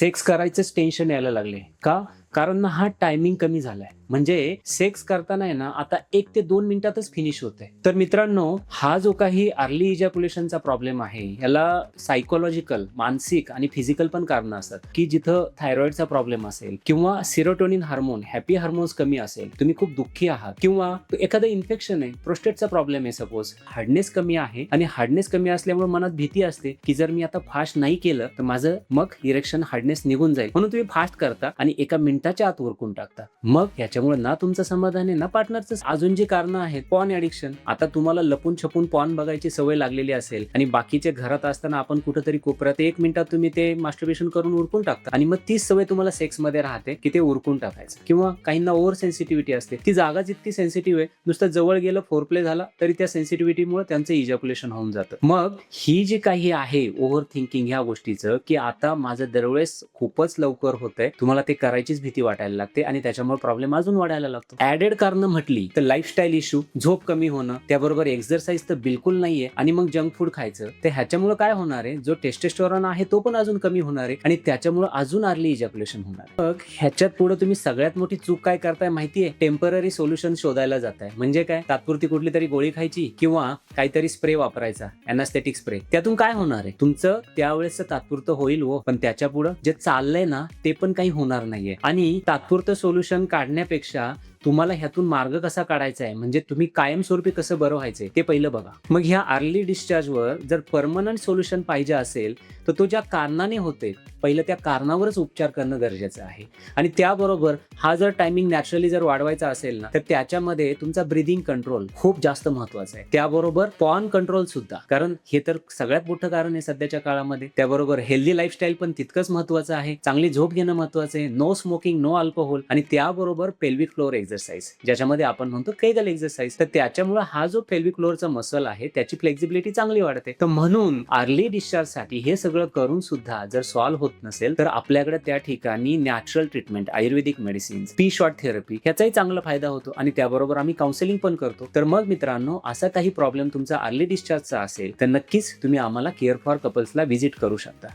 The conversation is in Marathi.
सेक्स करायचंच टेन्शन यायला लागले का? कारण ना हा टायमिंग कमी झालाय. म्हणजे सेक्स करताना आहे ना आता 1 ते 2 मिनिटातच फिनिश होते. तर मित्रांनो, हा जो काही अर्ली इजॅक्युलेशनचा प्रॉब्लेम आहे याला सायकोलॉजिकल, मानसिक आणि फिजिकल पण कारण असतात, की जिथं थायरॉइडचा प्रॉब्लेम असेल किंवा सेरोटोनिन हार्मोन, हॅपी हार्मोन्स कमी असेल, तुम्ही खूप दुःखी आहात किंवा एखादं इन्फेक्शन आहे, प्रोस्टेटचा प्रॉब्लेम आहे सपोज, हार्डनेस कमी आहे आणि हार्डनेस कमी असल्यामुळे मनात भीती असते की जर मी आता फास्ट नाही केलं तर माझं मग इरेक्शन हार्डनेस निघून जाईल, म्हणून तुम्ही फास्ट करता आणि 1 मिनिटाच्या आत उरकून टाकता. मग याच्यामुळे ना तुमचं समाधान आहे ना पार्टनरचं. अजून जी कारणं आहेत, पॉर्न ॲडिक्शन. आता तुम्हाला लपून छपून पॉर्न बघायची सवय लागलेली असेल आणि बाकीचे घरात असताना आपण कुठेतरी कोपऱ्यात 1 मिनिटात तुम्ही ते मास्टरबेशन करून उरकून टाकता आणि मग तीच सवय तुम्हाला सेक्स मध्ये राहते की ते उरकून टाकायचं. किंवा काहींना ओव्हर सेन्सिटिव्हिटी असते, ती जागा जितकी सेन्सिटिव्ह आहे, नुसतं जवळ गेलं फोरप्ले झाला तरी त्या सेन्सिटिव्हिटीमुळे त्यांचं इजॅक्युलेशन होऊन जातं. मग ही जी काही आहे ओव्हर थिंकिंग ह्या गोष्टीचं, की आता माझं दरवेळेस खूपच लवकर होतंय, तुम्हाला ते करायचीच भीती वाटायला लागते आणि त्याच्यामुळे प्रॉब्लेम अजून वाढायला लागतो. ऍडेड कारण म्हटली तर लाईफस्टाईल इश्यू, झोप कमी होणं, त्याबरोबर एक्सरसाइज तर बिलकुल नाहीये आणि मग जंक फूड खायचं, तर ह्याच्यामुळे काय होणार आहे, जो टेस्टोस्टेरोन आहे तो पण अजून कमी होणार आहे आणि त्याच्यामुळे अजून अर्ली इजॅक्युलेशन होणार. मग ह्याच्यात पुढे तुम्ही सगळ्यात मोठी चूक काय करताय माहितीये? टेम्पररी सोल्युशन शोधायला जाताय. म्हणजे काय? तात्पुरती कुठली तरी गोळी खायची किंवा काहीतरी स्प्रे वापरायचा, एनास्थेटिक स्प्रे. त्यातून काय होणार आहे? तुमचं त्यावेळेस तात्पुरतं होईल हो, पण त्याच्या पुढे जे चाललंय ना ते पण काही होणार नाहीये. आणि तात्पुरतं सोल्युशन काढण्यापेक्षा तुम्हाला ह्यातून मार्ग कसा काढायचा आहे, म्हणजे तुम्ही कायमस्वरूपी कसं बरं व्हायचंय ते पहिलं बघा. मग ह्या अर्ली डिस्चार्जवर जर परमनंट सोल्युशन पाहिजे असेल तर तो ज्या कारणाने होते पहिलं त्या कारणावरच उपचार करणं गरजेचं आहे. आणि त्याबरोबर हा जर टायमिंग नॅचरली जर वाढवायचा असेल ना तर त्याच्यामध्ये तुमचा ब्रीदिंग कंट्रोल खूप जास्त महत्वाचा आहे. त्याबरोबर पॉर्न कंट्रोल सुद्धा, कारण हे तर सगळ्यात मोठं कारण आहे सध्याच्या काळामध्ये. त्याबरोबर हेल्दी लाईफस्टाईल पण तितकंच महत्वाचं आहे. चांगली झोप घेणं महत्वाचं आहे. नो स्मोकिंग, नो अल्कोहोल आणि त्याबरोबर पेल्विक फ्लोअर एक्सरसाइज, ज्याच्यामध्ये आपण म्हणतो केगल एक्सरसाइज. तर त्याच्यामुळे हा जो पेल्विक फ्लोअरचा मसल आहे त्याची फ्लेक्झिबिलिटी चांगली वाढते. तर म्हणून अर्ली डिस्चार्जसाठी हे सगळं करून सुद्धा जर सॉल्व्ह होत नसेल तर आपल्याकडे त्या ठिकाणी नॅचरल ट्रीटमेंट, आयुर्वेदिक मेडिसिन, पी शॉर्ट थेरपी ह्याचाही चांगला फायदा होतो आणि त्याबरोबर आम्ही काउन्सिलिंग पण करतो. तर मग मित्रांनो, असा काही प्रॉब्लेम तुमचा अर्ली डिस्चार्जचा असेल तर नक्कीच तुम्ही आम्हाला केअर फॉर कपल्सला व्हिजिट करू शकता.